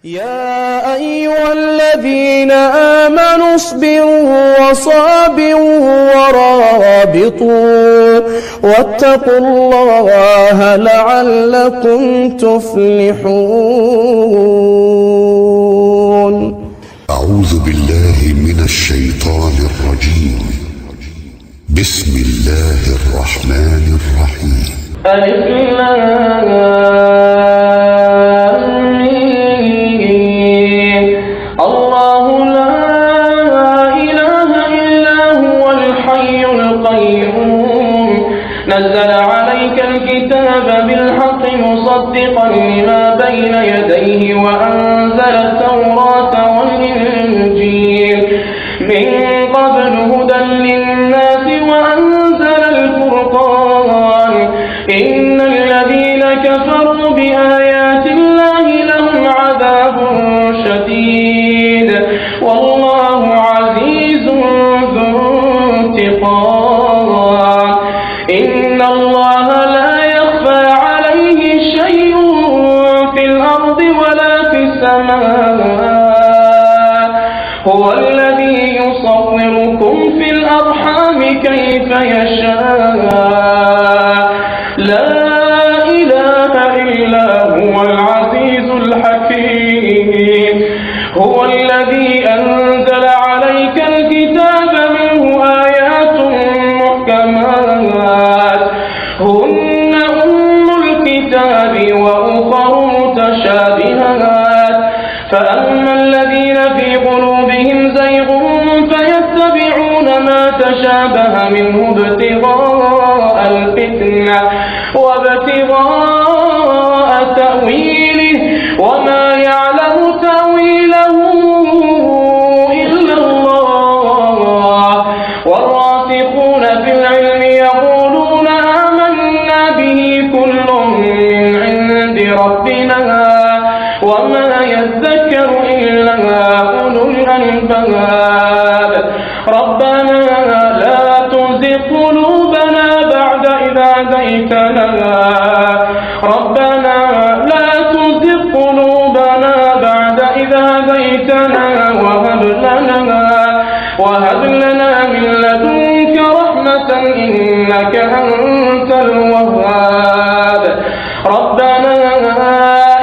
يا أيها الذين آمنوا اصبروا وصابروا ورابطوا واتقوا الله لعلكم تفلحون. أعوذ بالله من الشيطان الرجيم. بسم الله الرحمن الرحيم. ألف الله لا إله إلا هو الحي القيوم نزل عليك الكتاب بالحق مصدقا لما بين يديه وأنزل التوراة والإنجيل من قبل هدى للناس وأنزل الفرقان إن الذين كفروا بآيات الله لهم عذاب شديد والله عزيز ذو انتقام. إن الله لا يخفى عليه شيء في الأرض ولا في السماء هو الذي يصوركم في الأرحام كيف يشاء لا إله إلا هو العزيز الحكيم. هو الذي أنزل عليك الكتاب منه آيات محكمات هن أم الكتاب وأخر متشابهات فأما الذين في قلوبهم زيغ فيتبعون ما تشابه منه ابتغاء الفتنة وابتغاء تأويله وما يعلم تأويله إلا الله والراسخون في العلم يقولون آمنا به كل من عند ربنا وما يذكر إلا أولو الألباب. ربنا لا تزغ قلوبنا بعد إذ هديتنا ربنا لا تزغ قلوبنا بعد إذ هديتنا وهب لنا من لدنك رحمة إنك أنت الوهاب. ربنا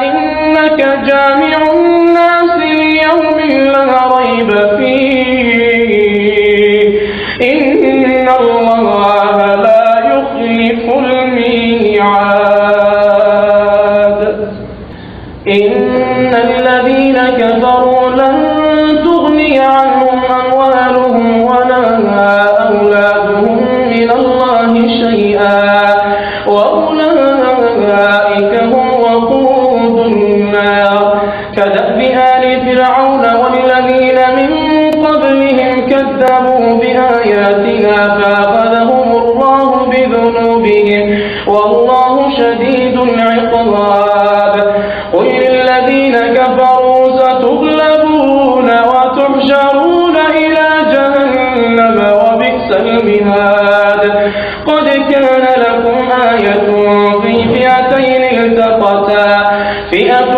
إنك جامع الناس ليوم لا ريب فيه إن الله لا يخلف الميعاد. إن الذين كفروا لن تغني عنهم أموالهم ولا أولادهم من الله شيئا وأولئك هم وقود النار. كدأب آل فرعون والذين من قبلهم كذبوا بآياتنا فأخذهم الله بذنوبهم والله شديد العقاب. قل للذين كفروا ستغلبون وتحشرون إلى جهنم وبئس المهاد. قد كان لكم آية في فئتين التقتا فئة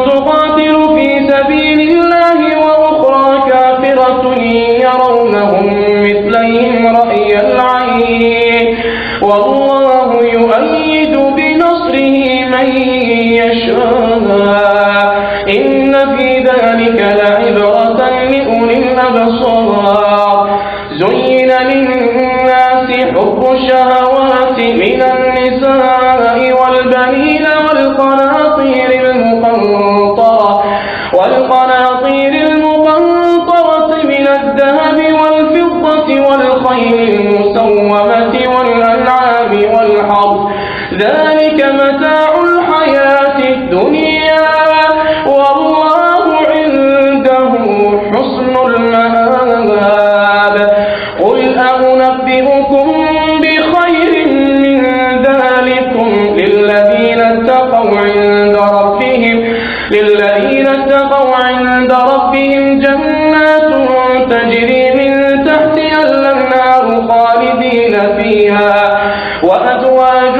تقاتل في سبيل الله وأخرى كافرة يرونهم مثليهم رأي العين والله يؤيد بنصره من يشاء إن في ذلك لعبرة لأولي الأبصار. زين للناس حب الشهوات من النساء والبنين والقناطير المقنطرة من الذهب والفضة والخيل المسومة والأنعام والحرث ذلك متاع الحياة الدنيا والله عنده حسن المآب. قل أنبئكم بخير من ذلكم للذين اتقوا عند ربهم جنات تجري من تحتها الأنهار خالدين فيها وأزواج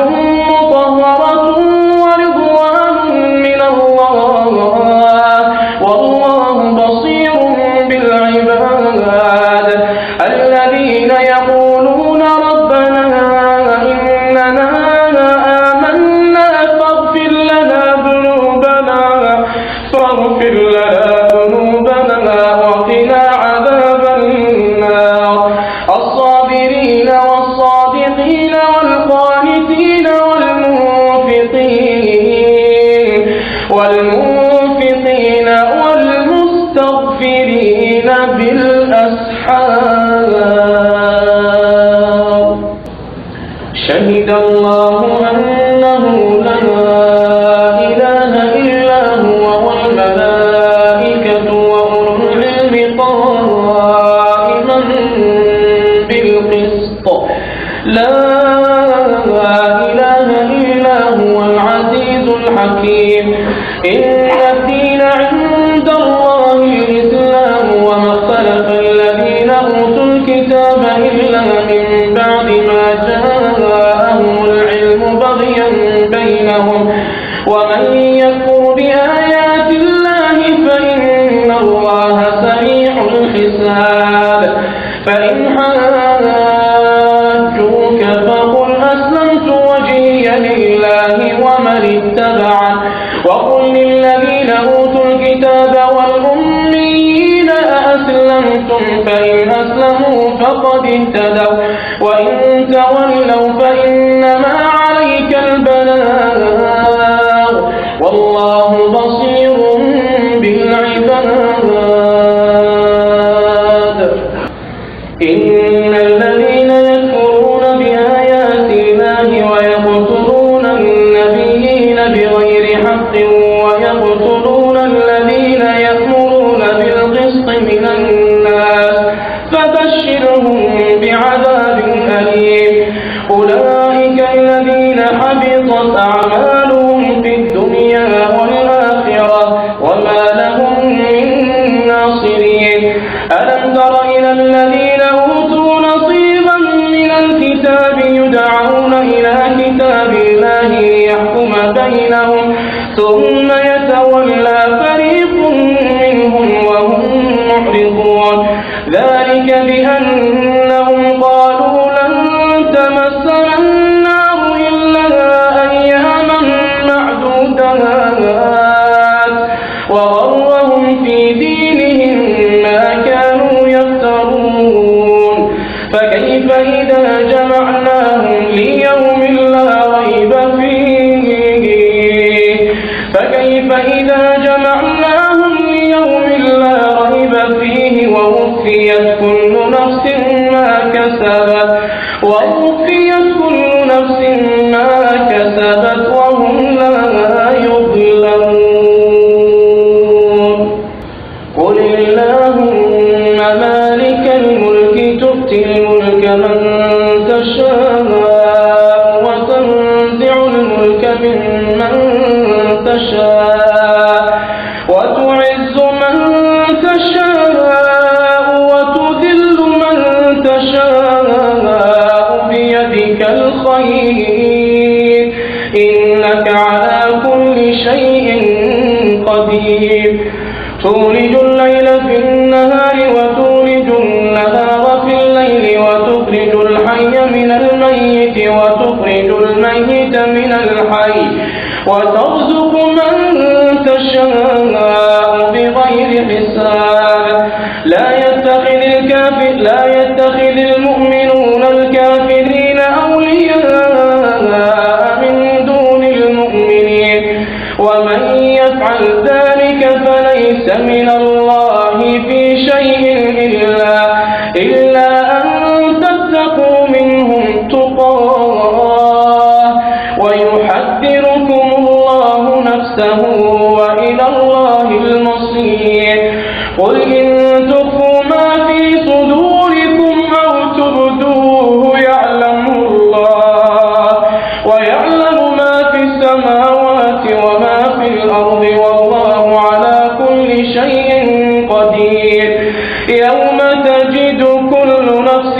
مطهرة ورضوان من الله واغفر لنا ذنوبنا وقنا عذاب النار. الصابرين والصادقين والقانتين والمنفقين والمستغفرين بالأسحار. شهد الله أنه لا إله إلا هو والملائكة وأولو العلم قائما بالقسط. لا إله إلا هو العزيز الحكيم. إن الدين عند الله الإسلام وما اختلف الذين أوتوا الكتاب إلا من بعد ما جاءهم العلم بغيا بينهم ومن يكفر بآيات الله فإن الله سريع الحساب. فإن حاجوك فقل أسلمت وجهي لله ومن اتبعن وقل للذين أوتوا الكتاب والأميين أأسلمتم فإن أسلموا فقد اهتدوا وإن تولوا فإنما عليك البلاغ والله بصير بالعباد. إن الذين يكفرون بآيات الله ويقتلون النبيين بغير حق ويقتلون الذين يأمرون بالقسط من الناس فبشرهم بعذاب أليم. أولئك الذين حبطت أعمالهم في الدنيا والآخرة وما لهم من ناصرين. ألم تر إلى الذين أوتوا نصيبا من الكتاب يدعون إلى كتاب الله ليحكم بينهم ثم يتولى فريق منهم وهم معرضون. ذلك بأنهم قالوا لن تمسنا النار إلا أياما معدودات وغرهم في دينهم ما كانوا يفترون. فكيف إذا جمعناهم ليوم لا ريب فيه ووفيت كل نفس ما كسبت وهم لا يظلمون. قل اللهم مالك الملك تؤتي الملك من تشاء وتنزع الملك ممن تشاء وتعز من تشاء وتذل من تشاء بيدك الخير إنك على كل شيء قدير. تولج الليل في النهار وتولج النهار في الليل وتخرج الحي من الميت وتخرج الميت من الحي وترزق من تشاء بغير حساب. لا يتخذ المؤمنون الكافرين أولياء من دون المؤمنين ومن يفعل ذلك فليس من الله في شيء إلا أن تتقوا منهم تقاه ويحذركم الله نفسه وإلى الله المصير. قل إن تخفوا ما في صدوركم أو تبدوه يعلمه الله ويعلم ما في السماوات وما في الأرض والله على كل شيء قدير. يوم تجد كل نفس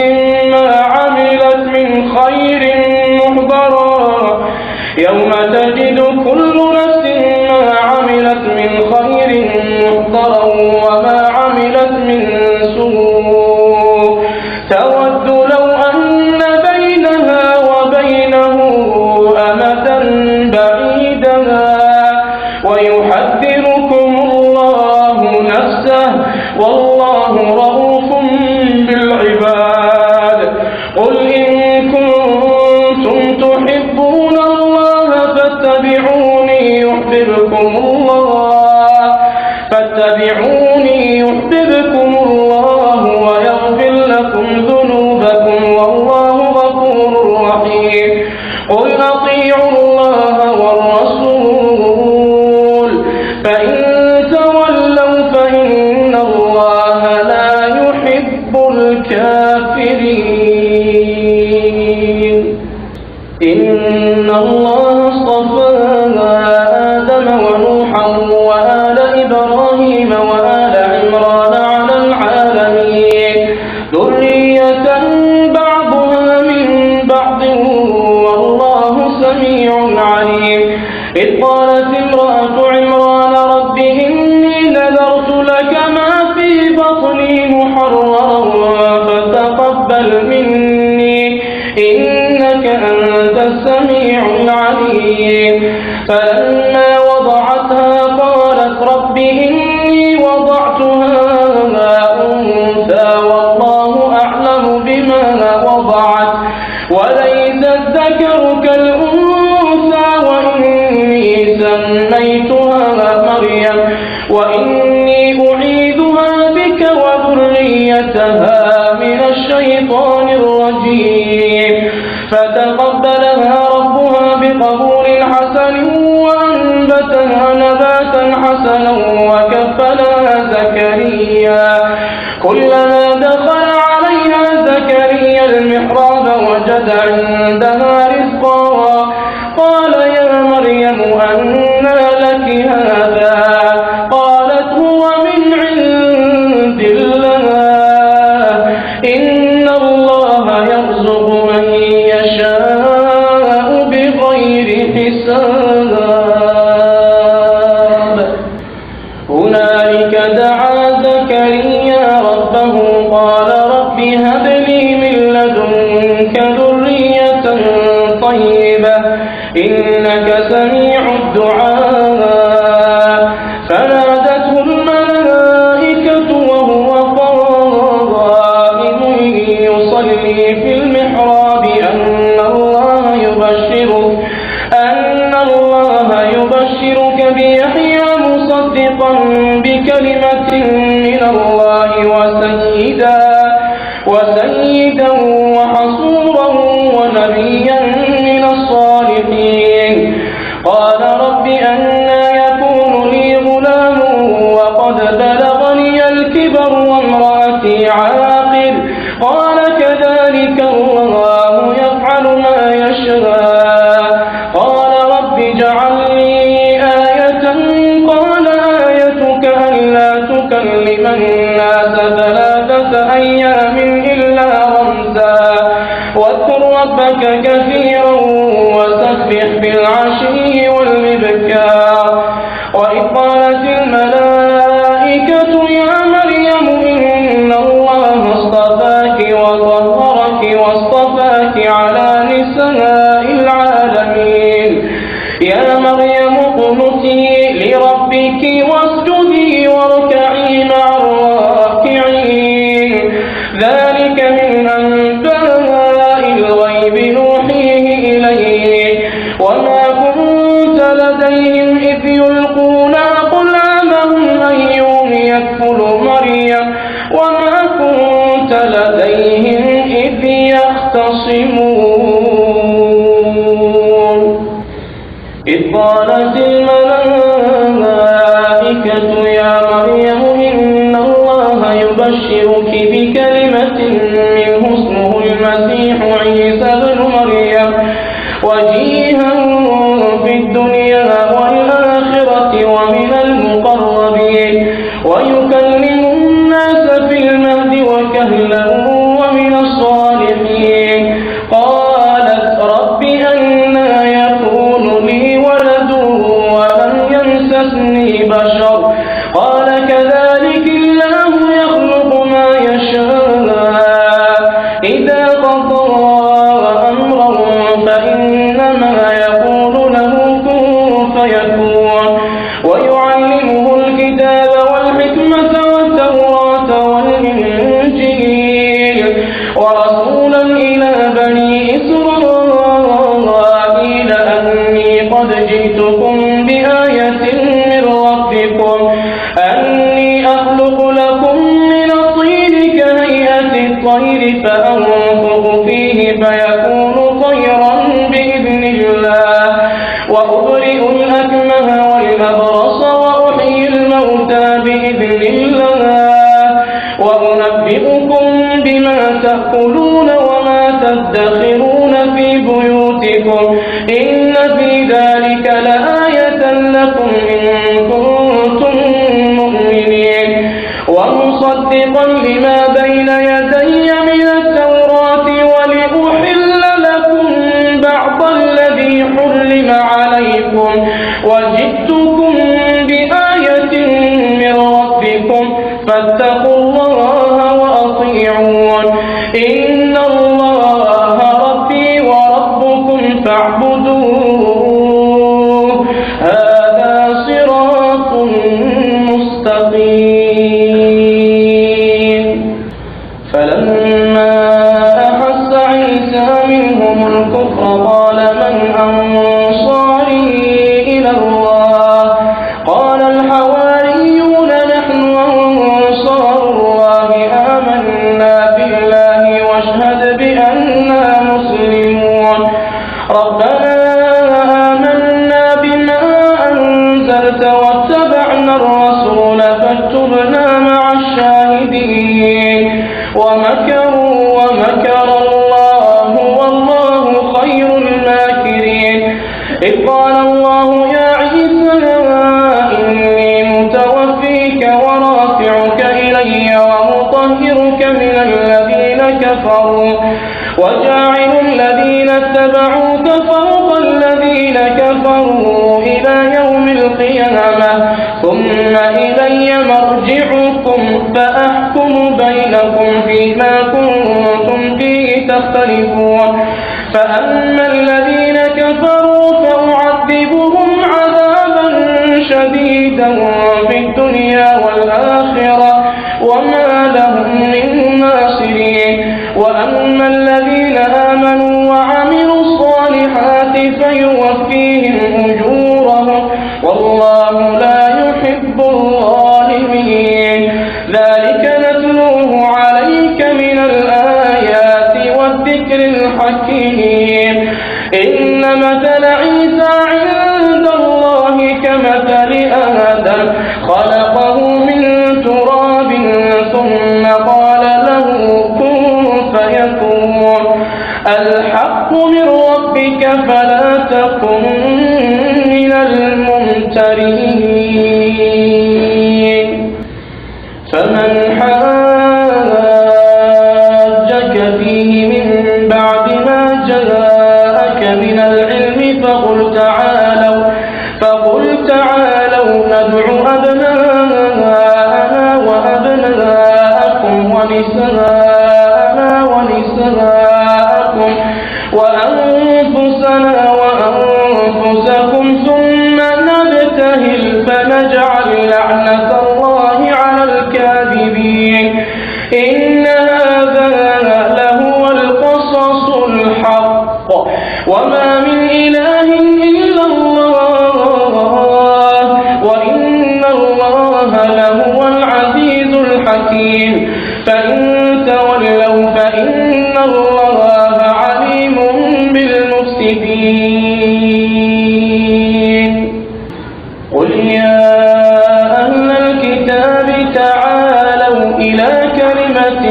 ما عملت من خير محضرا وما عملت من سوء تود لو أن بينها وبينه أمدا بعيدا ويحذركم الله فاتبعوني يحببكم الله ويغفر لكم ذنوبكم والله غفور رحيم. قل أطيعوا الله والرسول فإن تولوا فإن الله لا يحب الكافرين. إن الله اصطفى آدم ونوحا وآل إبراهيم وآل عمران على العالمين ذرية بعضها من بعض والله سميع عليم. إذ قالت امرأة عمران رب إني نذرت لك ما في بطني محررا فتقبل مني إنك أنت السميع العليم. فلما وضعتها قالت رب إني وضعتها أنثى والله أعلم بما وضعت وليس الذكر كالأنثى وإني سميتها مريم وإني أعيذها بك وذريتها من الشيطان الرجيم. فتقبلها ربها بقبول حسن وأنبتها نباتا حسنا وكفلها زكريا. كلما دخل عليها زكريا المحراب وجد عندها رزقا قال يا مريم أنى لك هذا قالت هو من عند الله إن الله يرزق من يشاء بغير حساب. هنالك دعا زكريا ربه قال رب هب لي من لدنك ذرية طيبة إنك سميع الدعاء. فنادته الملائكة وهو قائم يصلي في المحراب أن الله يبشرك بيحيى مصدقا بكلمة من الله وسيدا وحصورا ونبيا من الصالحين. قال رب أنى يكون لي غلام وقد بلغني الكبر وامرأتي عاقر قال كذلك الله يفعل ما يشاء. قال رب اجعل لي آية قال آيتك ألا تكلم الناس 3 أيام إلا رمزا واذكر ربك كثيرا وسبح بالعشي والإبكار. وإذ قالت الملائكة يا مريم إن الله اصطفاك وطهرك واصطفاك على نساء العالمين. يا مريم اقنتي لربك واسجدي واركعي مع الراكعين. ذلك من أنباء الغيب نوحيه إليك وما كنت لديهم إذ يلقون أقلامهم أيهم يكفل مريم وما كنت لديهم إذ يختصمون. إذ قالت الملائكة يا مريم إن الله يبشرك بكلمة منه اسمه المسيح عيسى بن مريم وجيها في الدنيا والآخرة ومن المقربين ويكلم الناس في المهد وكهلا ومن الصالحين. قالت رب أنى يكون لي ولد ولم يمسسني بشر قال كذلك الله يخلق ما يشاء إذا قضى أمرا فإنما يقول له كن فيكون. ويعلمه الكتاب والحكمة والتوراة والإنجيل ورسولا إلى بني إسرائيل أني قد جئتكم بآية من ربكم أني فأنفخ فيه فيكون طيرا بإذن الله وأبرئ الأكمه والأبرص وأحيي الموتى بإذن الله وأنبئكم بما تأكلون وما تدخرون في بيوتكم إن في ذلك لآية لكم إن كنتم مؤمنين ومصدقا لما بين يدي من التوراة ولأحل لكم بعض الذي حرم عليكم وجئتكم بآية من ربكم فاتقوا الله وأطيعون إن الله ربي وربكم فاعبدوه هذا صراط مستقيم فلما أحس عيسى منهم الكفر قال من أنصاري إلى الله قال الحواريون نحن أنصار الله آمنا بالله واشهد بأننا مسلمون ربنا آمنا بما أنزلت واتبعنا الرسول فاكتبنا مع الشاهدين ومكروا ومكر الله والله خير الماكرين إذ قال الله يا عيسى إني متوفيك ورافعك إلي ومطهرك من الذين كفروا وجاعل الذين اتبعوك فوق الذين كفروا إلى يوم القيامة ثم إلي مرجعكم فأحكم بينكم فيما كنتم فيه تختلفون فأما الذين كفروا فأعذبهم عذابا شديدا في الدنيا والآخرة وما لهم من ناصرين وأما الذين آمنوا وعملوا الصالحات فيوفيهم أجورهم والله لا يحب الظالمين ذلك نتلوه عليك من الآيات والذكر الحكيم إن مثل عيسى عند الله كمثل آدم خلقه من تراب ثم قال له كن فيكون الحق من ربك فلا تكن من الممترين فمن حاجك فيه من بعد ما جاءك من العلم فقل تعالوا ندع أبناءنا وأبناءكم ونساءنا ونساءكم وأنفسنا وأنفسكم ثم نبتهل فنجعل لعنة الله على الكاذبين إن هذا لهو القصص الحق وما من إله إلا الله وإن الله لهو العزيز الحكيم فإن تولوا فإن الله عليم بالمفسدين قل يا أهل الكتاب تعالوا إلى كلمة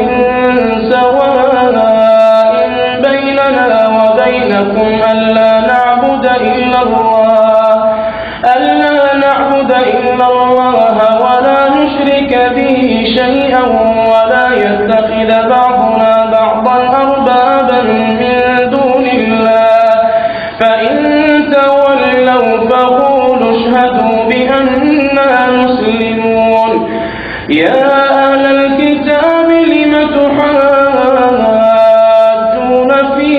سواء بيننا وبينكم ألا نعبد إلا الله ولا نشرك به شيئا ولا يتخذ بعضنا بعضا أربابا من دون الله فإن تولوا فقولوا اشهدوا بأننا مسلمون يا أهل الكتاب لم تحاجون في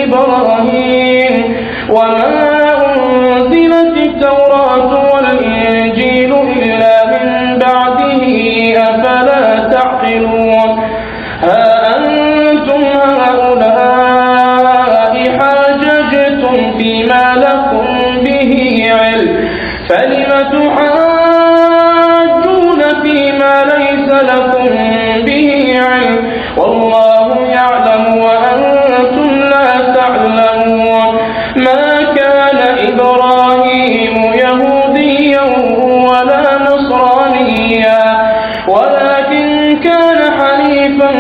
إبراهيم وما أنزلت التوراة والإنجيل إلا من بعده أفلا تعقلون ها أنتم هؤلاء حاججتم فيما لكم به علم فلم تحاجون فيما ليس لكم به علم والله كان حنيفا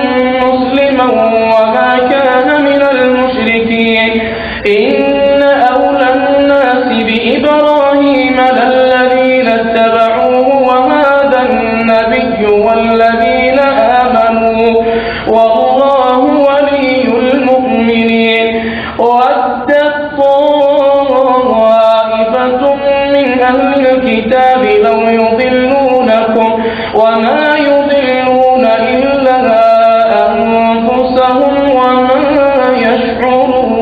مسلما وما كان من المشركين إن أولى الناس بإبراهيم للذين اتبعوه وهذا النبي والذين آمنوا والله ولي المؤمنين ودت طائفة من أهل الكتاب لو يضلونكم وما يضلون إلا أنفسهم وما يشعرون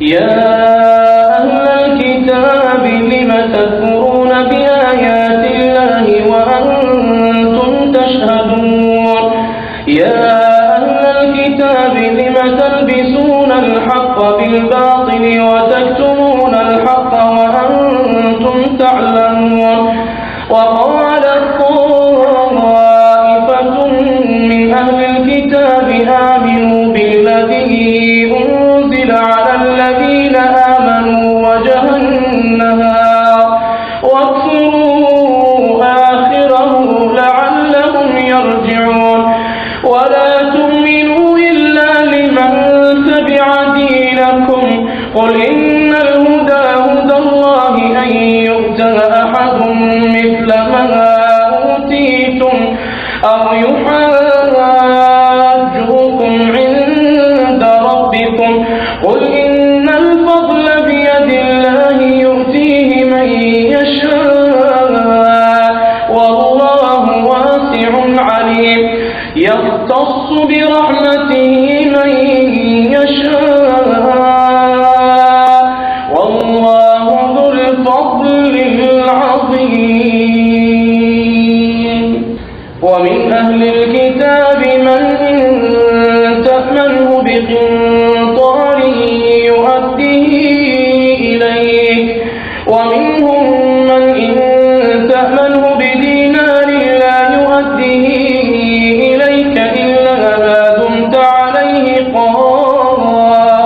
يا أهل الكتاب لم تكفرون بآيات الله وأنتم تشهدون يا أهل الكتاب لم تلبسون الحق بالباطل وتكتمون الحق وأنتم تعلمون وقالت طائفة من أهل الكتاب آمنوا بالذي أنزل على الذين آمنوا وجه النهار واكفروا آخره لعلهم يرجعون ولا تؤمنوا إلا لمن تبع دينكم قل إن الهدى هدى الله أن يؤتى أحد مثل ما أوتيتم أو يحاجوكم عند ربكم قل إن الفضل بيد الله يؤتيه من يشاء والله واسع عليم يختص برحمته من يشاء والله ذو الفضل العظيم ومن أهل الكتاب من إن تأمنه بقنطار يؤديه إليك ومنهم من إن تأمنه بدينار لا يؤديه إليك إلا ما دمت عليه قائما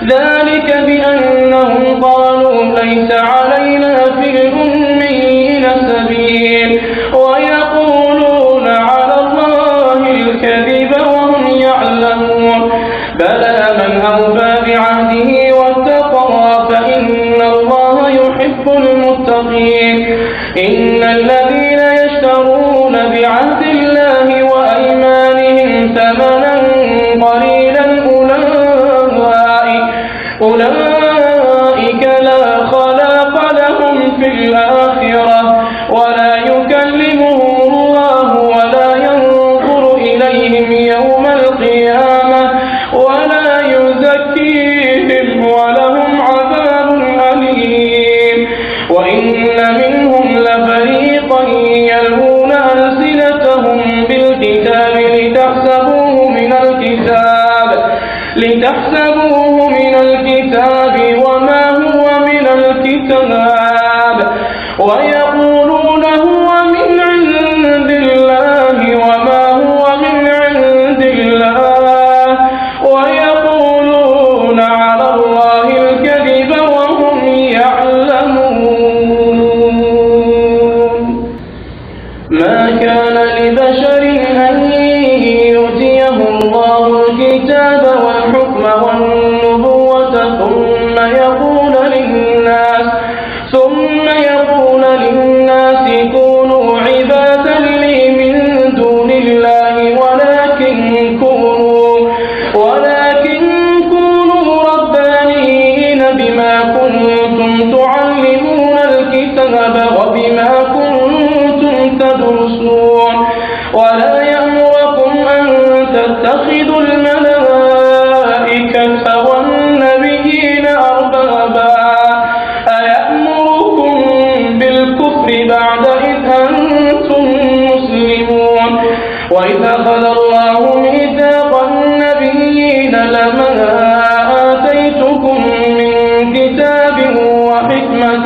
ذلك بأنهم قالوا ليس علينا في الأميين سبيل ويقولون على الله الكذب وهم يعلمون بلى من أوفى بعهده واتقى فإن الله يحب المتقين إن الذين يشترون بعهد الله وأيمانهم ثمنا قليلا أولئك لا خلاق لهم في الآخرة ولا يكلمهم الله ولا ينظر إليهم يوم القيامة ولا يزكيهم ولهم عذاب أليم وإن منهم لفريقا يلوون ألسنتهم بالكتاب لتحسبوه من الكتاب وما هو من الكتاب ويقولون هو من عند الله وما هو من عند الله ويقولون على الله الكذب وهم يعلمون ما كان لبشر أن يؤتيه الله الكتاب والحكم والنبوة ثم يقول للناس كونوا عبادا لي من دون الله ولكن كونوا ربانيين بما كنتم تعلمون الكتاب وبما كنتم تدرسون ولا يأمركم أن تتخذوا الملائكة والنبيين أربابا أيأمركم بالكفر بعد إذ أنتم مسلمون وإذ أخذ الله ميثاق النبيين لما آتيتكم من كتاب وحكمة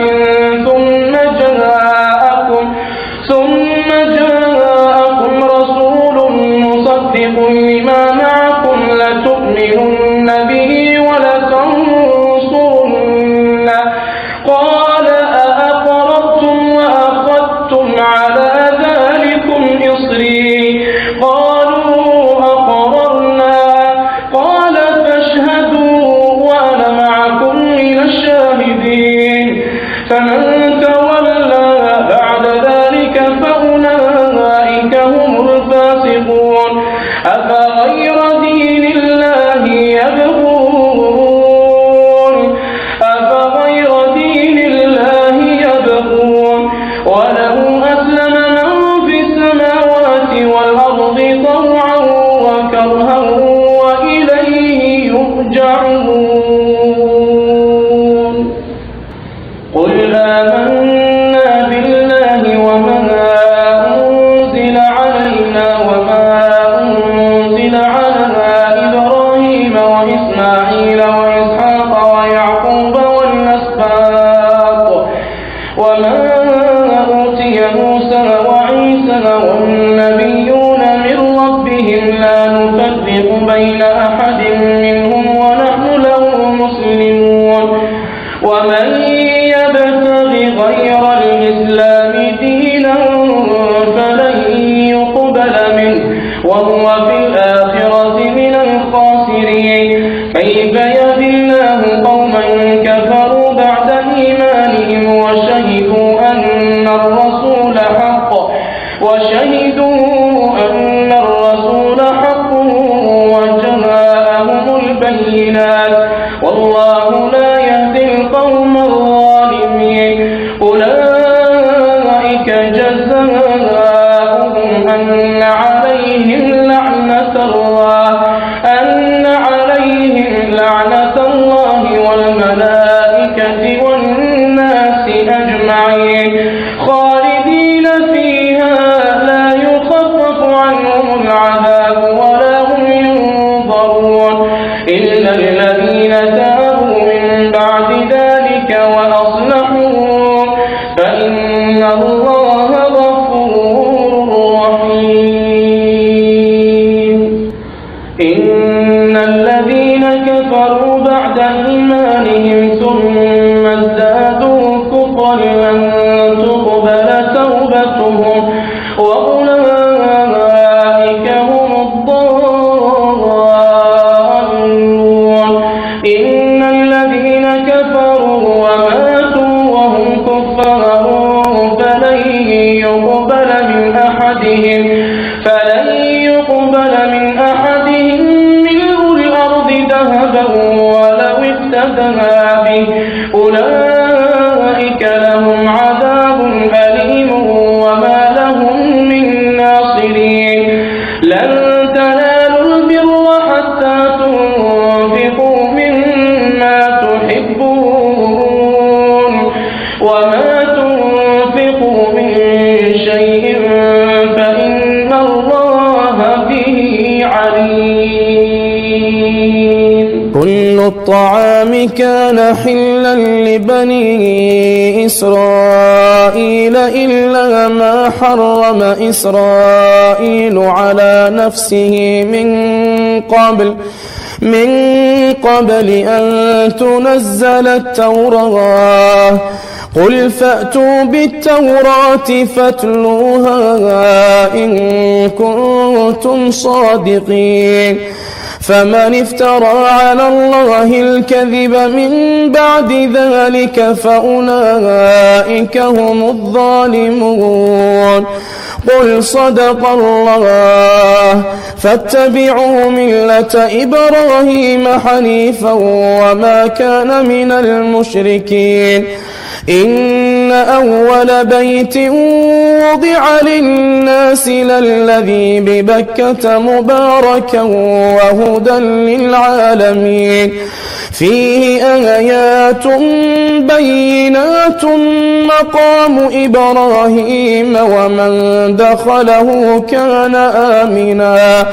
ثم جاءكم رسول مصدق لما معكم لتؤمنن به ولتنصرنه قال أأقررتم وأخذتم ذلك فأولئك هم الفاسقون أفغير دين الله يبغون وله أسلم من في السماوات والأرض طوعا وكرها وإليه يرجعون قل آمنا بالله وما أنزل علينا وما أنزل على إبراهيم وإسماعيل وإسحاق ويعقوب والأسباط وما أوتي موسى وعيسى والنبيون من ربهم لا نفرق بين أحد منهم ونحن له مسلمون ومن يبتغ غير الإسلام دينا فلن يقبل منه وهو في الآخرة من الخاسرين كيف يهدي الله قوما كفروا بعد إيمانهم وشهدوا أن الرسول حق وجاءهم البينات والله لا يهدي القوم الظالمين أولئك جزاؤهم أن عليهم لعنة الله والملائكة والناس أجمعين خالدين فيها لا يخفف عنهم العذاب ولا هم ينظرون إلا الذين تابوا من بعد ذلك وأصلحوا فإن الله غفور رحيم إن الذين كفروا بعد إيمانهم ثم ازدادوا كفرا لن تقبل توبتهم وأولئك هم الضالون إن الذين كفروا وماتوا وهم كفار فلن يقبل من أحدهم ملء الأرض ذهبا ولو افتدى به أولئك لهم عذاب أليم وما لهم من ناصرين لن تنالوا البر حتى تنفقوا مما تحبون وما تنفقوا من شيء فإن الله به عليم كل الطعام كان حلا لبني إسرائيل إلا ما حرم إسرائيل على نفسه من قبل أن تنزل التوراة قل فأتوا بالتوراة فاتلوها إن كنتم صادقين فمن افترى على الله الكذب من بعد ذلك فأولئك هم الظالمون قل صدق الله فاتبعوا ملة إبراهيم حنيفا وما كان من المشركين إن أول بيت وضع للناس للذي ببكة مباركا وهدى للعالمين فيه آيات بينات مقام إبراهيم ومن دخله كان آمنا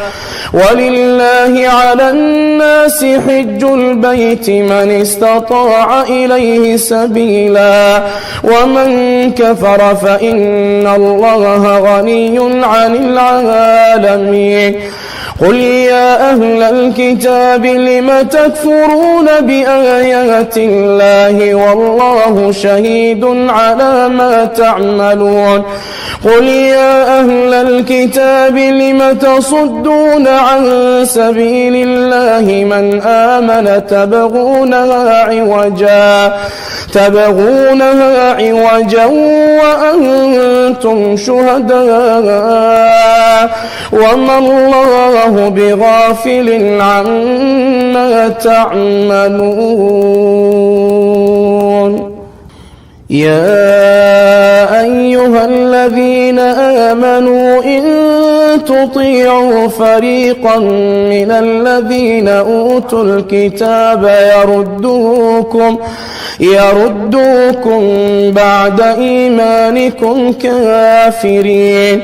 ولله على الناس حج البيت من استطاع إليه سبيلا ومن كفر فإن الله غني عن العالمين قل يا أهل الكتاب لم تكفرون بآيات الله والله شهيد على ما تعملون قل يا أهل الكتاب لم تصدون عن سبيل الله من آمن تبغونها عوجا وأنتم شهداء وما الله بغافل عما تعملون يا أيها الذين آمنوا إن تطيعوا فريقا من الذين أوتوا الكتاب يردوكم بعد إيمانكم كافرين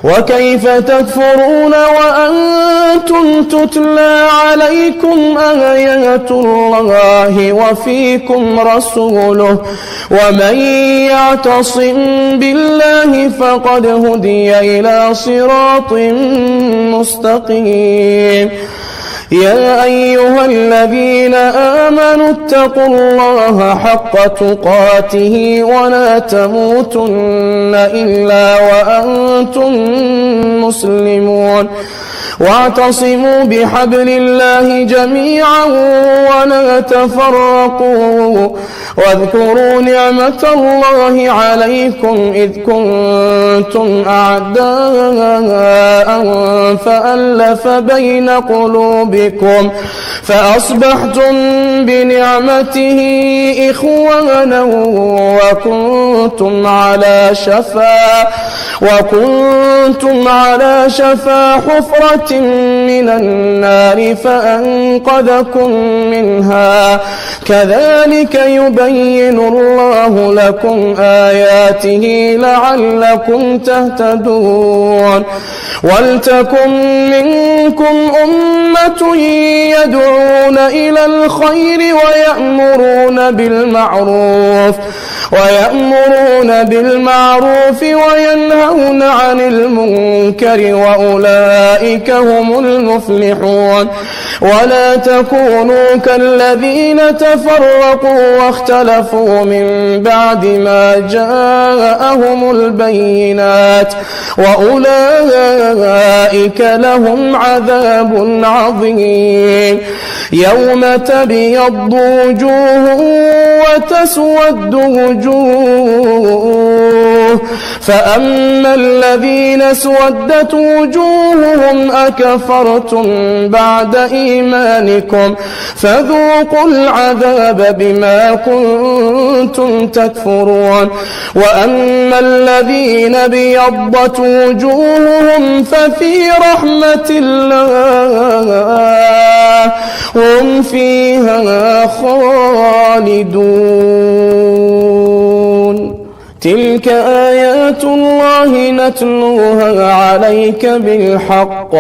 وكيف تكفرون وأنتم تتلى عليكم آيات الله وفيكم رسوله ومن يعتصم بالله فقد هدي إلى صراط مستقيم يا أيها الذين آمنوا اتقوا الله حق تقاته ولا تموتن إلا وأنتم مسلمون واعتصموا بحبل الله جميعا ولا تفرقوا واذكروا نعمة الله عليكم إذ كنتم أعداء فألف بين قلوبكم فأصبحتم بنعمته إخوانا وكنتم على شفا حفرة من النار فأنقذكم منها كذلك يبين الله لكم آياته لعلكم تهتدون ولتكن منكم أمة يدعون إلى الخير ويأمرون بالمعروف وينهون عن المنكر وأولئك هم المفلحون ولا تكونوا كالذين تفرقوا واختلفوا من بعد ما جاءهم البينات وأولئك لهم عذاب عظيم يوم تبيض وجوه وتسود وجوه فأما الذين اسودت وجوههم أكفرتم بعد إيمانكم فذوقوا العذاب بما كنتم تكفرون وأما الذين ابيضت وجوههم ففي رحمة الله هم فيها خالدون تلك آيات الله نتلوها عليك بالحق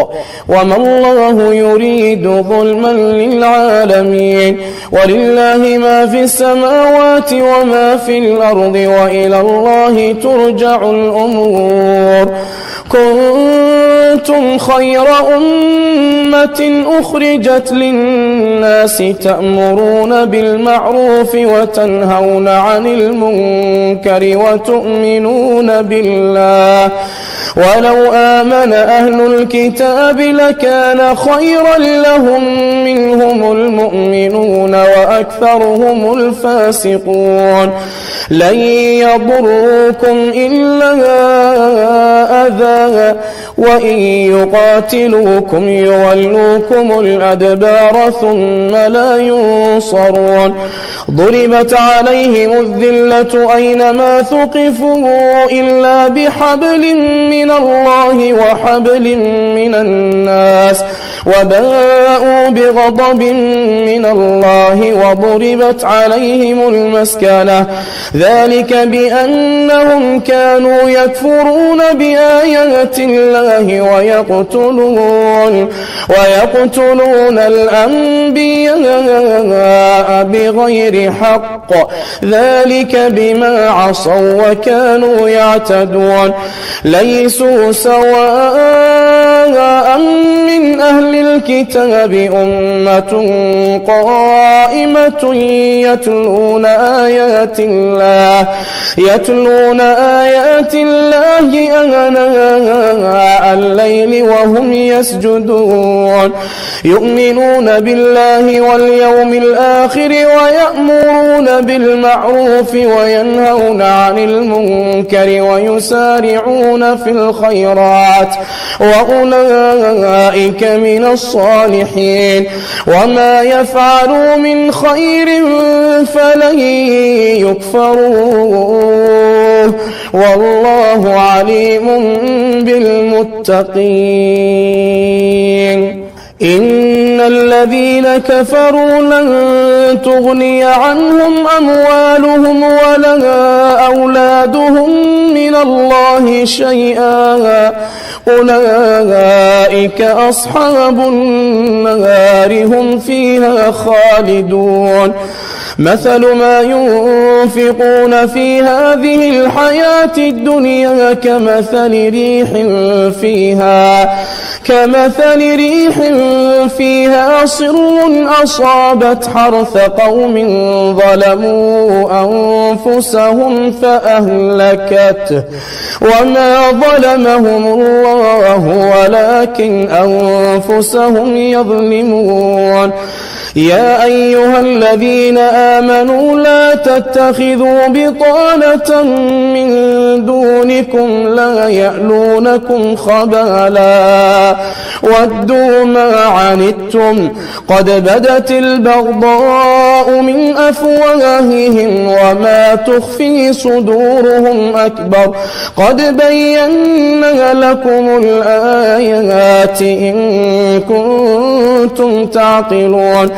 وما الله يريد ظلما للعالمين ولله ما في السماوات وما في الأرض وإلى الله ترجع الأمور كنتم خير أمة أخرجت للناس تأمرون بالمعروف وتنهون عن المنكر وتؤمنون بالله ولو آمن أهل الكتاب لكان خيرا لهم منهم المؤمنون وأكثرهم الفاسقون لن يضروكم إلا أذى وإن يقاتلوكم يولوكم الأدبار ثم لا ينصرون ضربت عليهم الذلة أينما ثقفوا إلا بحبل من الله وحبل من الناس وباءوا بغضب من الله وضربت عليهم المسكنة ذلك بأنهم كانوا يكفرون بآيات الله ويقتلون الأنبياء بغير حق ذلك بما عصوا وكانوا يعتدون ليسوا سواء شهداء من أهل الكتاب أمة قائمة يتلون آيات الله آناء الليل وهم يسجدون يؤمنون بالله واليوم الآخر ويأمرون بالمعروف وينهون عن المنكر ويسارعون في الخيرات وأولئك من الصالحين وما يفعلوا من خير فلن يكفروه والله عليم بالمتقين إن الذين كفروا لن تغني عنهم أموالهم ولا أولادهم من الله شيئا أولئك أصحاب النار هم فيها خالدون مثل ما ينفقون في هذه الحياة الدنيا كمثل ريح فيها صر أصابت حرث قوم ظلموا أنفسهم فأهلكته وما ظلمهم الله ولكن أنفسهم يظلمون يا أيها الذين آمنوا لا تتخذوا بطانة من دونكم لا يألونكم خبالا ودوا ما عنتم قد بدت البغضاء من أفواههم وما تخفي صدورهم أكبر قد بينا لكم الآيات إن كنتم تعقلون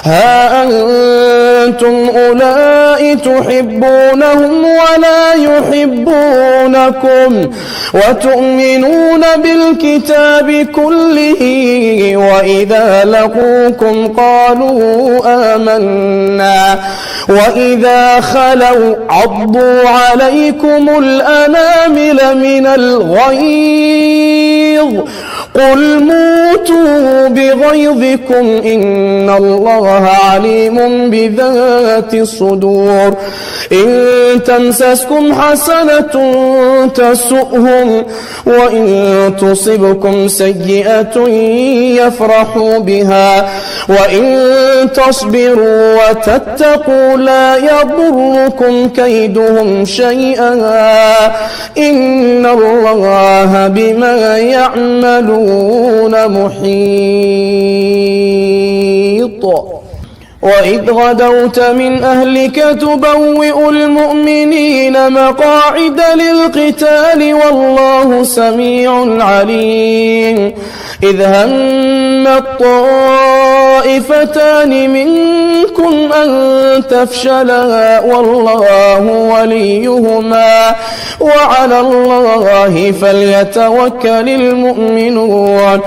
ها أنتم أولئك تحبونهم ولا يحبونكم وتؤمنون بالكتاب كله وإذا لقوكم قالوا آمنا وإذا خلوا عضوا عليكم الأنامل من الغيظ قل موتوا بغيظكم إن الله عليم بذات الصدور إن تمسسكم حسنة تسؤهم وإن تصبكم سيئة يفرحوا بها وإن تصبروا وتتقوا لا يضركم كيدهم شيئا إن الله بما يعملون محيط وإذ غدوت من أهلك تبوئ المؤمنين مقاعد للقتال والله سميع عليم إذ هم الطائفتان منكم أن تفشلا والله وليهما وعلى الله فليتوكل المؤمنون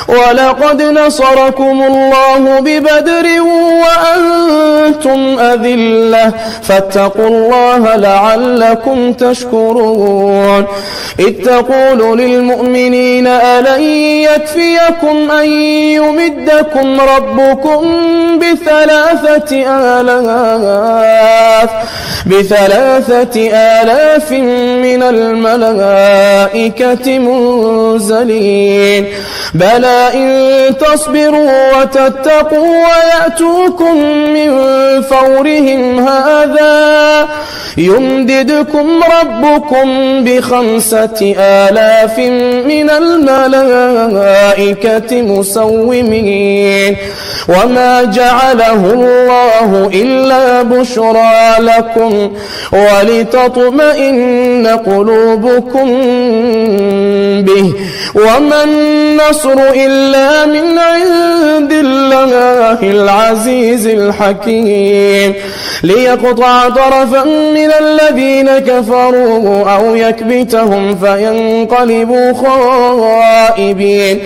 ولقد نصركم الله ببدر وأنتم أذلة فاتقوا الله لعلكم تشكرون إذ تقول للمؤمنين ألن يكفيكم أن يمدكم ربكم بثلاثة آلاف من الملائكة منزلين بلى إن تصبروا وتتقوا ويأتوكم من فورهم هذا يمددكم ربكم ب5,000 من الملائكة مسومين وما جعله الله إلا بشرى لكم ولتطمئن قلوبكم به وما النصر إلا من عند الله العزيز الحكيم ليقطع طرفا من الذين كفروا أو يكبتهم فينقلبوا خائبين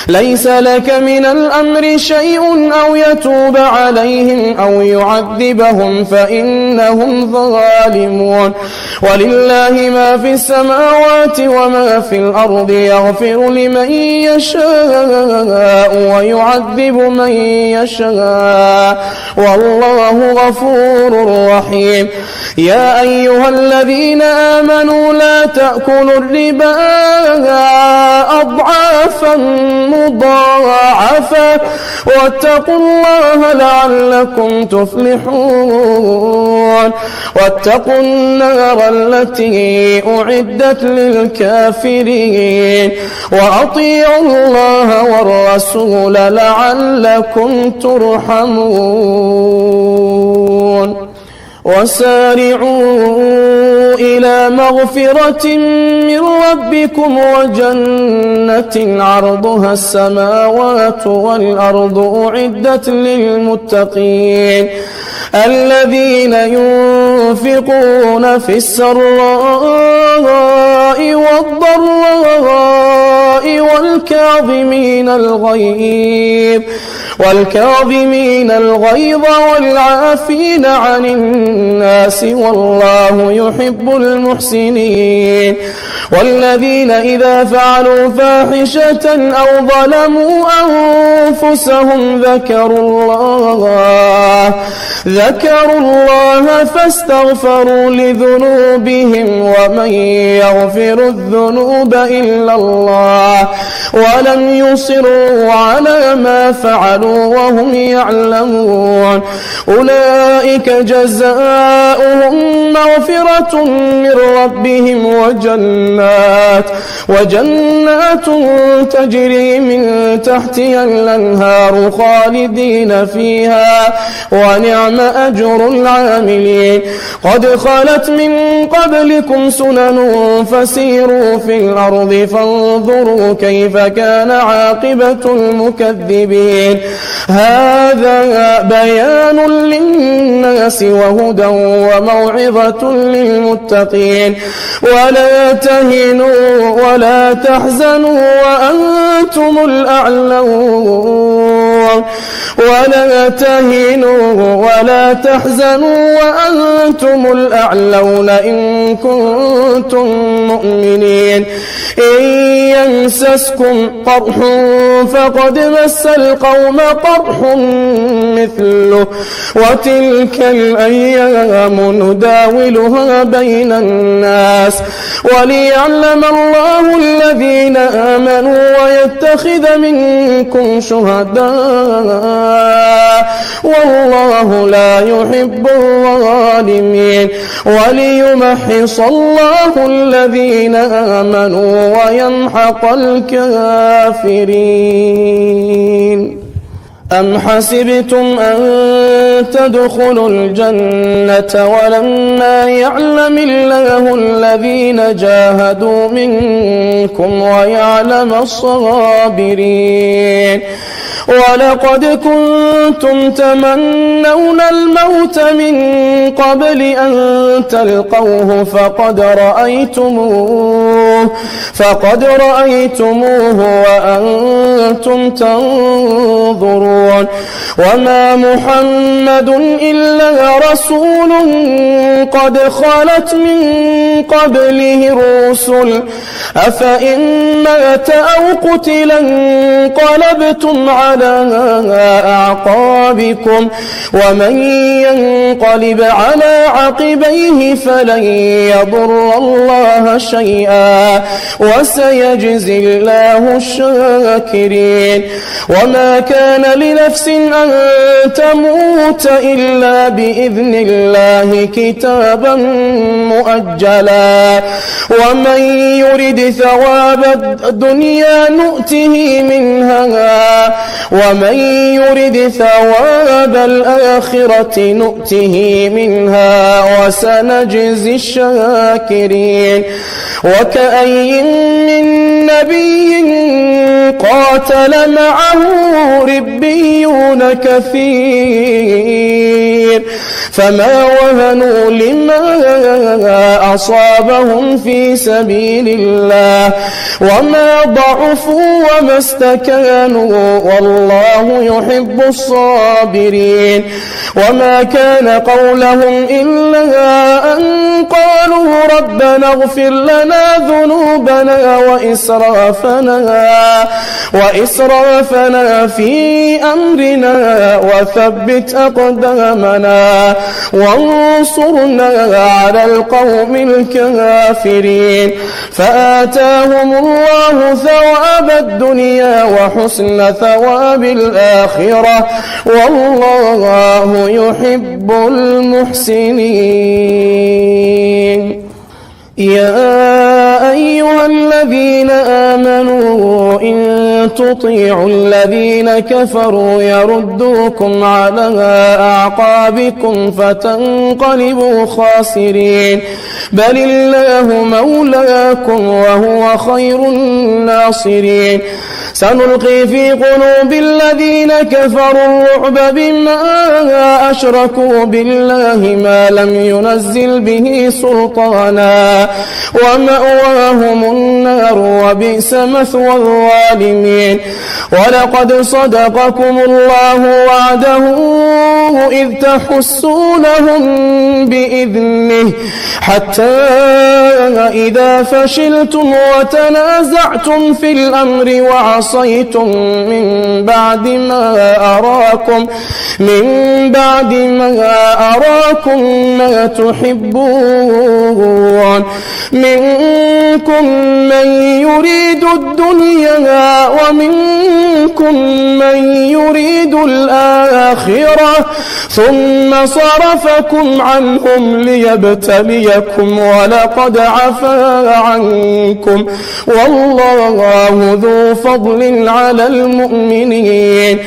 ليس لك من الأمر شيء أو يتوب عليهم أو يعذبهم فإنهم ظالمون. ولله ما في السماوات وما في الأرض يغفر لمن يشاء ويعذب من يشاء والله غفور رحيم. يا أيها الذين آمنوا لا تأكلوا الربا أضعافا مضاعفة واتقوا الله لعلكم تفلحون. واتقوا النار التي أعدت للكافرين وأطيعوا الله والرسول لعلكم ترحمون. وسارعوا إلى مغفرة من ربكم وجنة عرضها السماوات والأرض أعدت للمتقين الذين ينفقون في السراء والضراء والكاظمين الغيظ والعافين عن الناس والله يحب المحسنين. والذين إذا فعلوا فاحشة أو ظلموا أنفسهم ذكروا الله فاستغفروا لذنوبهم ومن يغفر الذنوب إلا الله ولم يصروا على ما فعلوا وهم يعلمون أولئك جزاؤهم مغفرة من ربهم وجنات تجري من تحتها الأنهار خالدين فيها ونعم أجر العاملين. قد خلت من قبلكم سنن فسيروا في الأرض فانظروا كيف كان عاقبة المكذبين. هذا بيان للناس وهدى وموعظة للمتقين. ولا تهنوا ولا تحزنوا وأنتم الأعلون ولا تهنوا ولا تحزنوا وأنتم الأعلون إن كنتم مؤمنين. إن يمسسكم قرح فقد مس القوم قرح مثله وتلك الأيام نداولها بين الناس وليعلم الله الذين آمنوا ويتخذ منكم شهداء والله لا يحب الظالمين وليمحص الله الذين آمنوا ويمحق الكافرين. أم حسبتم أن تدخلوا الجنة ولما يعلم الله الذين جاهدوا منكم ويعلم الصابرين. ولقد كنتم تمنون الموت من قبل أن تلقوه فقد رأيتموه وأنتم تنظرون. وما محمد إلا رسول قد خلت من قبله الرسل أفإن مات أو قتل انقلبتم على أعقابكم ومن ينقلب على عقبيه فلن يضر الله شيئا وسيجزي الله الشاكرين. وما كان لنفس أن تموت إلا بإذن الله كتابا مؤجلا ومن يرد ثواب الدنيا نؤته منها ومن يرد ثواب الآخرة نؤته منها وسنجزي الشاكرين. وكأي من نبي قاتل معه ربيون كثير فما وهنوا لما أصابهم في سبيل الله وما ضعفوا وما استكانوا والله يحب الصابرين وما كان قولهم إلا أن قالوا ربنا اغفر لنا ذنوبنا وإسرافنا في أمرنا وثبت أقدامنا وانصرنا على القوم الكافرين فآتاهم الله ثواب الدنيا وحسن ثواب الآخرة والله يحب المحسنين. يا أيها الذين آمنوا إن تطيعوا الذين كفروا يردوكم على أعقابكم فتنقلبوا خاسرين بل الله مولاكم وهو خير الناصرين. سنلقي في قلوب الذين كفروا الرعب بما أشركوا بالله ما لم ينزل به سلطانا ومأواهم النار وبئس مثوى الظالمين. ولقد صدقكم الله وعده إذ تحسونهم بإذنه حتى إذا فشلتم وتنازعتم في الأمر وعصيتم من بعد ما أراكم ما تحبون منكم من يريد الدنيا ومنكم من يريد الآخرة ثم صرفكم عنهم ليبتليكم ولقد عفا عنكم والله ذو فضل على المؤمنين.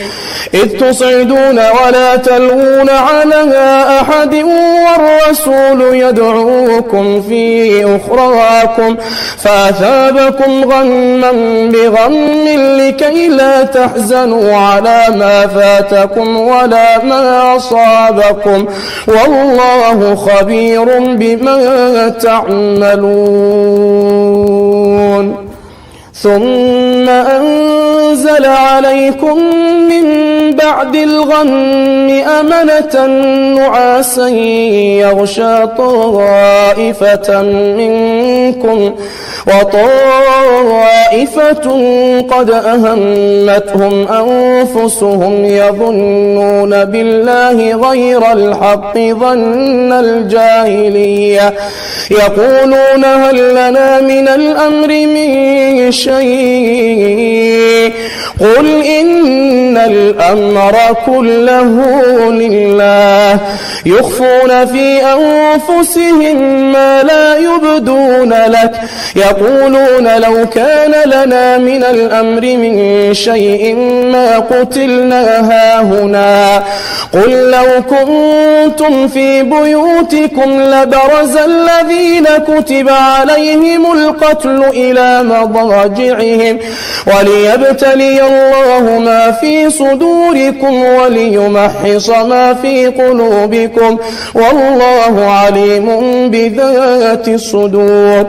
إذ تصعدون ولا تلوون على أحد والرسول يدعوكم في أخراكم فأثابكم غما بغم لكي لا تحزنوا على ما فاتكم ولا ما أصابكم والله خبير بما تعملون. ثم أنزل عليكم من بعد الغم أمنة نعاسا يغشى طائفة منكم وطائفة قد أهمتهم أنفسهم يظنون بالله غير الحق ظن الجاهلية يقولون هل لنا من الأمر من شيء قل إن الأمر كله لله يخفون في أنفسهم ما لا يبدون لك يقولون لو كان لنا من الأمر من شيء ما قتلنا هاهنا قل لو كنتم في بيوتكم لبرز الذين كتب عليهم القتل إلى مضاجعهم وليبتلي الله ما في صدوركم وليمحص ما في قلوبكم والله عليم بذات الصدور.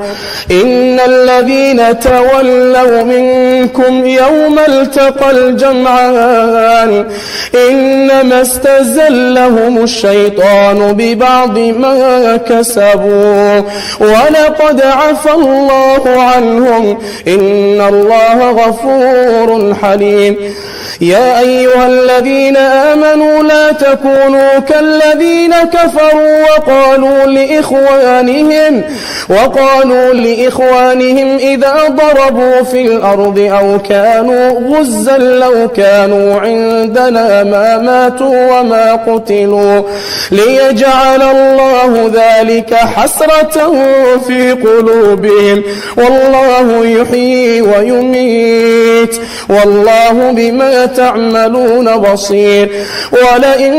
إن الذين تولوا منكم يوم التقى الجمعان إنما استزلهم الشيطان ببعض ما كسبوا ولقد عفى الله عنهم إن الله غفور حليم. يا أيها الذين آمنوا لا تكونوا كالذين كفروا وقالوا لإخوانهم إذا ضربوا في الأرض أو كانوا غزا لو كانوا عندنا ما ماتوا وما قتلوا ليجعل الله ذلك حسرة في قلوبهم والله يحيي ويميت والله بما تعملون بصير ولئن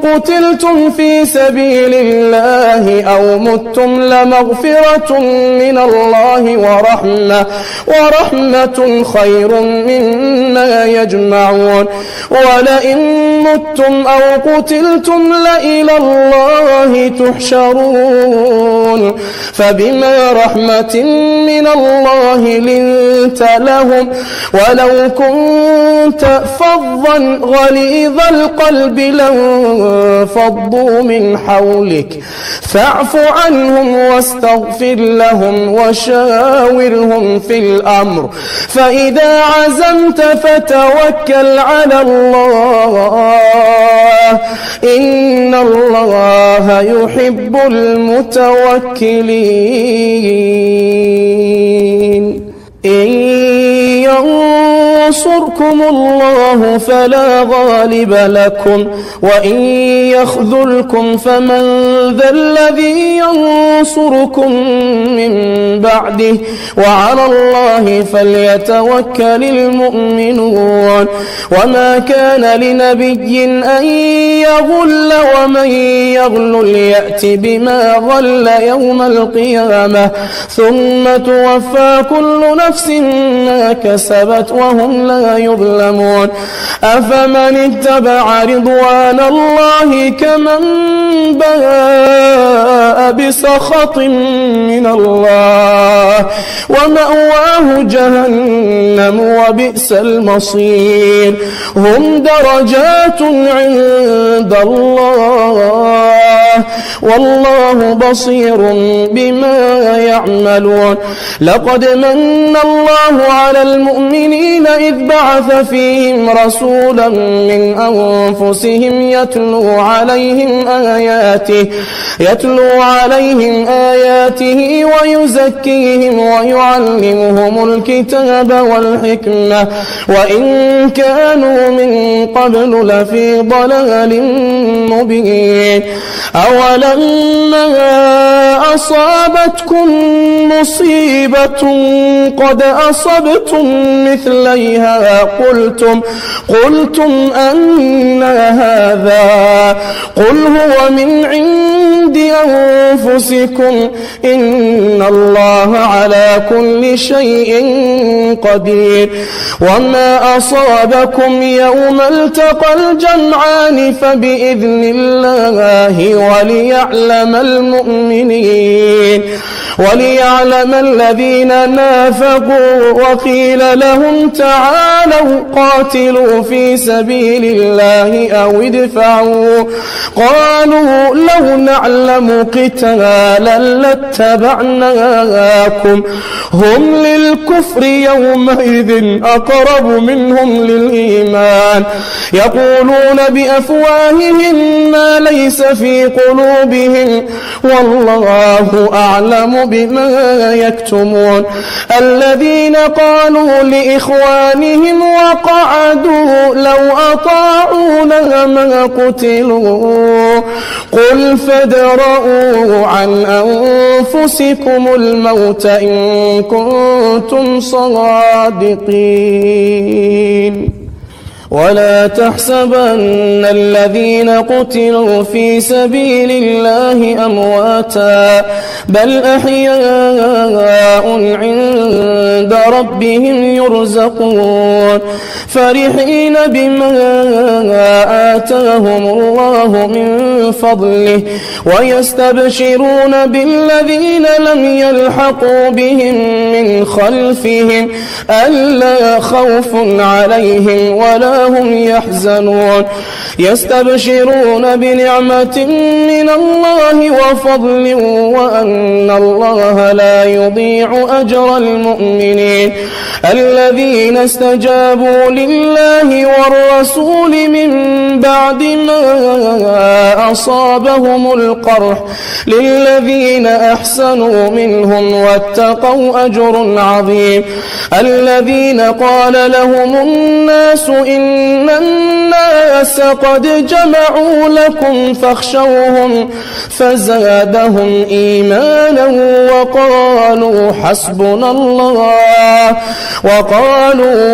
قتلتم في سبيل الله أو متم لمغفرة من الله ورحمة خير مما يجمعون ولئن متم أو قتلتم لإلى الله تحشرون فبما رحمة من الله لنت لهم ولو كنت فظا غليظ القلب لانفضوا من حولك فاعف عنهم واستغفر لهم وشاورهم في الأمر فإذا عزمت فتوكل على الله إن الله يحب المتوكلين إن ينصركم الله فلا غالب لكم وإن يخذلكم فمن ذا الذي ينصركم من بعده وعلى الله فليتوكل المؤمنون وما كان لنبي أن يغل ومن يغل يأت بما غل يوم القيامة ثم توفى كل نفس ما كسبت وهم لا يظلمون أفمن اتبع رضوان الله كمن باء بسخط من الله ومأواه جهنم وبئس المصير هم درجات عند الله والله بصير بما يعملون لقد من الله على المؤمنين إذ بعث فيهم رسولا من أنفسهم يتلو عليهم آياته ويزكيهم ويعلمهم الكتاب والحكمة وإن كانوا من قبل لفي ضلال مبين أولما أصابتكم مصيبة قد أصبتم مثليها قلتم أن هذا قل هو من عند أنفسكم إن الله على كل شيء قدير وما أصابكم يوم التقى الجمعان فبإذن الله وليعلم الذين نافقوا وقيل لهم تعالوا قاتلوا في سبيل الله أو ادفعوا قالوا لو نعلم قتالا لاتبعناكم هم للكفر يومئذ أقرب منهم للإيمان يقولون بأفواههم ما ليس في قلوبهم والله أعلم بما يكتمون الذين قالوا لإخوانهم وقعدوا لو أطاعونا ما قتلوا قل فادرءوا عن أنفسكم الموت إن كنتم صادقين ولا تحسبن الذين قتلوا في سبيل الله أمواتا بل أحياء عند ربهم يرزقون فرحين بما آتاهم الله من فضله ويستبشرون بالذين لم يلحقوا بهم من خلفهم ألا خوف عليهم ولا هم يحزنون يستبشرون بنعمة من الله وفضل وأن الله لا يضيع أجر المؤمنين الذين استجابوا لله والرسول من بعد ما أصابهم القرح للذين أحسنوا منهم واتقوا أجر عظيم. الذين قال لهم الناس إن الناس قد جمعوا لكم فاخشوهم فزادهم إيمانا وقالوا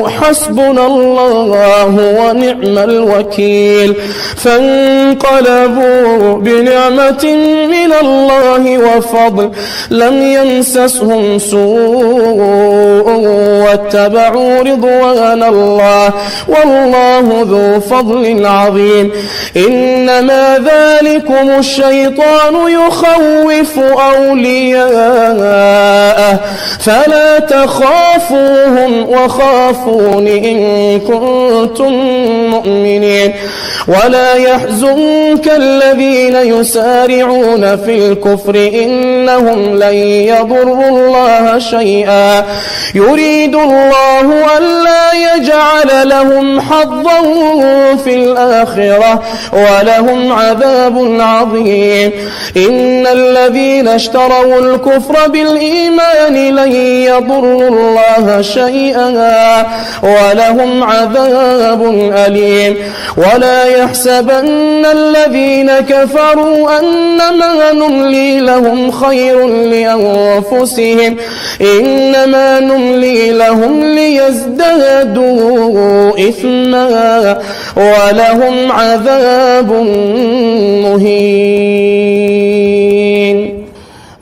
حسبنا الله ونعم الوكيل. فانقلبوا بنعمة من الله وفضل لم يمسسهم سوء واتبعوا رضوان الله والله ذو فضل عظيم. إنما ذلكم الشيطان يخوف أولياءه فلا تخافوهم وخافون إن كنتم مؤمنين. ولا يحزنك الذين يسارعون في الكفر إنهم لن يضروا الله شيئا يريد الله ألا يجعل لهم حظا في الآخرة ولهم عذاب عظيم. إن الذين اشتروا الكفر بالإيمان لن يضروا الله شيئا ولهم عذاب أليم. ولا يحسبن الذين كفروا أنما نملي لهم خير لأنفسهم إنما نملي لهم ليزدادوا إثما ولهم عذاب مهين.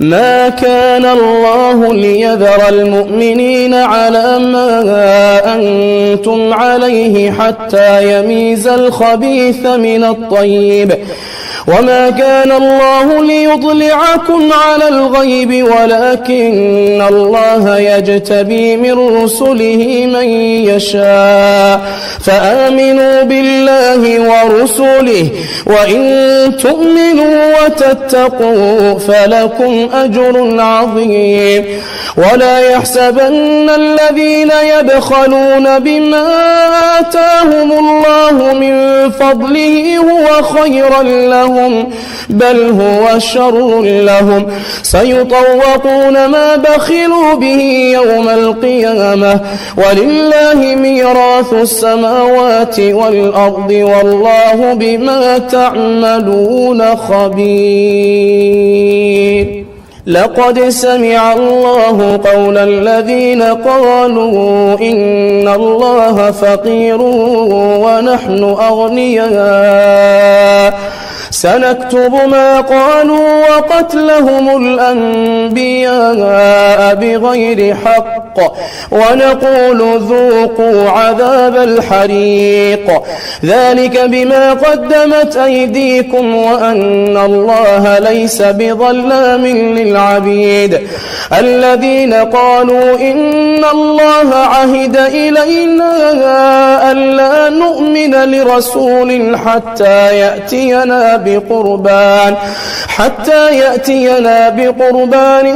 ما كان الله ليذر المؤمنين على ما أنتم عليه حتى يميز الخبيث من الطيب وما كان الله ليطلعكم على الغيب ولكن الله يجتبي من رسله من يشاء فآمنوا بالله ورسله وإن تؤمنوا وتتقوا فلكم أجر عظيم. ولا يحسبن الذين يبخلون بما آتاهم الله من فضله هو خيرا لهم بل هو شر لهم سيطوقون ما بخلوا به يوم القيامة ولله ميراث السماوات والأرض والله بما تعملون خبير. لقد سمع الله قول الذين قالوا إن الله فقير ونحن أغنياء سنكتب ما قالوا وقتلهم الأنبياء بغير حق ونقول ذوقوا عذاب الحريق ذلك بما قدمت أيديكم وأن الله ليس بظلام للعبيد. الذين قالوا إن الله عهد إلينا ألا نؤمن لرسول حتى يأتينا بقربان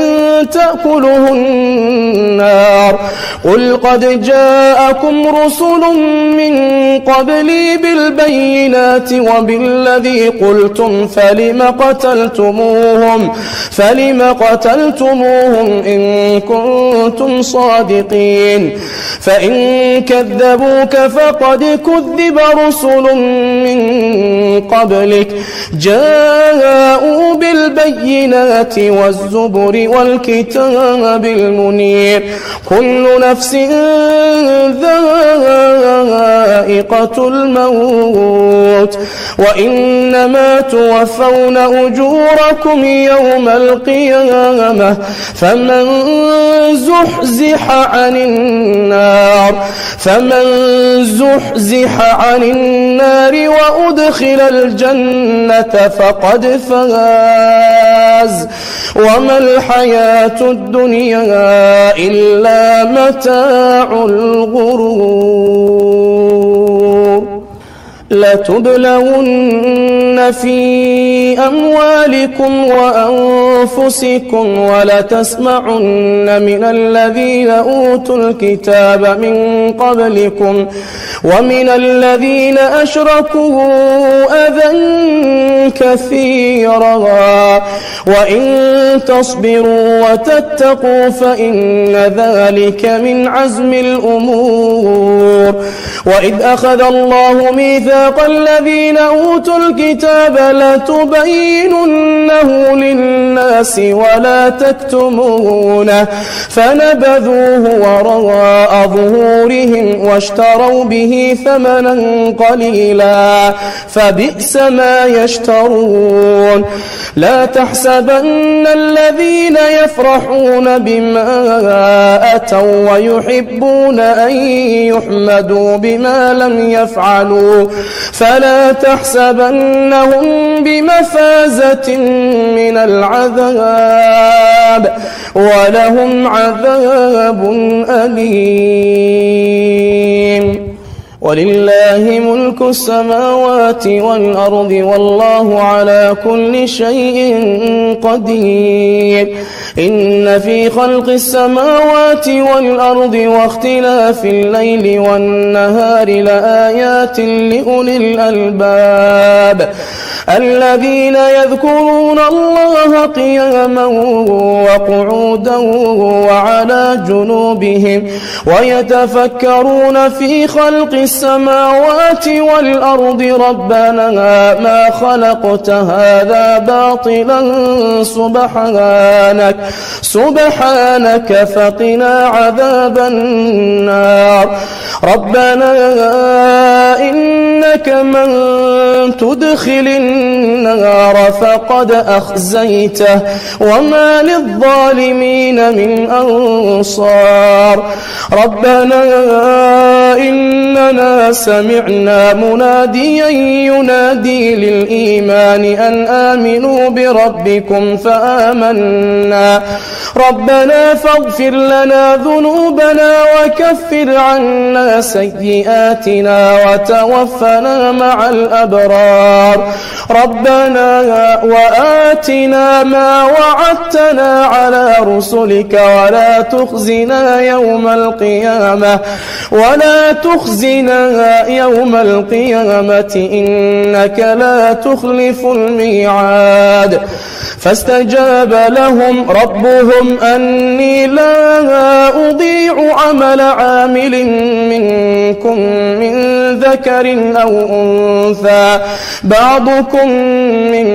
تأكله النار قل قد جاءكم رسل من قبلي بالبينات وبالذي قلتم فلم قتلتموهم إن كنتم صادقين. فإن كذبوك فقد كذب رسل من قبلك جاءوا بالبينات والزبر والكتاب المنير كل نفس ذائقة الموت وإنما توفون أجوركم يوم القيامة فمن زحزح عن النار وأدخل الجنة فقد فاز وما الحياة الدنيا إلا متاع الغرور. لتبلون في أموالكم وأنفسكم ولتسمعن من الذين أوتوا الكتاب من قبلكم ومن الذين أشركوا أذى كثيرا وإن تصبروا وتتقوا فإن ذلك من عزم الأمور. وإذ أخذ الله ميثاق الذين أوتوا الكتاب لتبيننه للناس ولا تكتمونه فنبذوه وراء ظهورهم واشتروا به ثمنا قليلا فبئس ما يشترون. لا تحسبن الذين يفرحون بما أتوا ويحبون أن يحمدوا بما لم يفعلوا فلا تحسبنهم بمفازة من العذاب ولهم عذاب أليم. ولله ملك السماوات والأرض والله على كل شيء قدير. إن في خلق السماوات والأرض واختلاف الليل والنهار لآيات لأولي الألباب الذين يذكرون الله قياما وقعودا وعلى جنوبهم ويتفكرون في خلق السماوات والأرض ربنا ما خلقت هذا باطلا سبحانك فقنا عذاب النار. ربنا إنك من تدخل النار فقد أخزيته وما للظالمين من أنصار. ربنا إننا سمعنا مناديا ينادي للإيمان أن آمنوا بربكم فآمنا. ربنا فاغفر لنا ذنوبنا وكفر عنا سيئاتنا وتوفنا مع الأبرار. ربنا وآتنا ما وعدتنا على رسلك ولا تخزنا يوم القيامة إنك لا تخلف الميعاد. فاستجاب لهم ربهم أني لا أضيع عمل عامل منكم من ذكر أو أنثى بعضكم من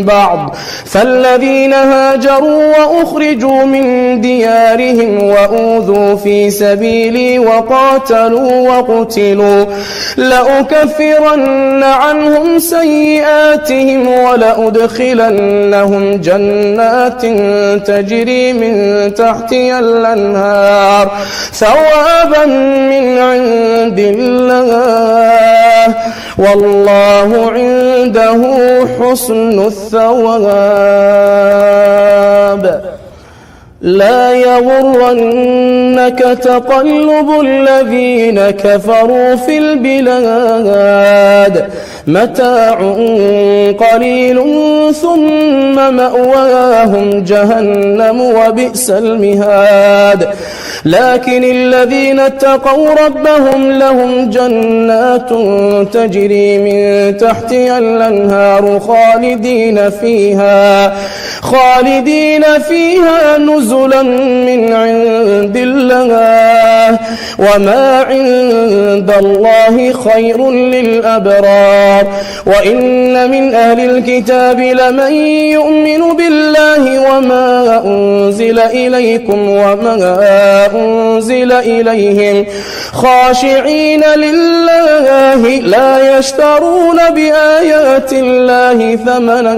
بعض. فالذين هاجروا وأخرجوا من ديارهم وأوذوا في سبيلي وقاتلوا وقتلوا لأكفرن عنهم سيئاتهم ولأدخلنهم جنات تجري من تحتها الأنهار ثوابا من عند الله والله عنده حسن الثواب. لا يغرنك تقلب الذين كفروا في البلاد متاع قليل ثم مأواهم جهنم وبئس المهاد. لكن الذين اتقوا ربهم لهم جنات تجري من تحتها الأنهار خالدين فيها نزلا من عند الله وما عند الله خير للأبرار. وإن من أهل الكتاب لمن يؤمن بالله وما أنزل إليكم وما أنزل إليهم خاشعين لله لا يشترون بآيات الله ثمنا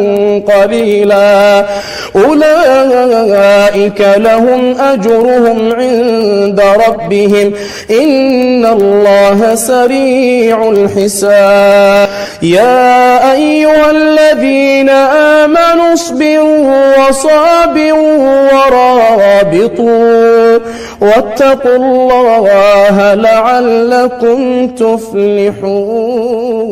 قليلا أولئك لهم أجرهم عند ربهم إن الله سريع الحساب. يا أيها الذين آمنوا اصبروا وصابروا ورابطوا واتقوا الله لعلكم تفلحون.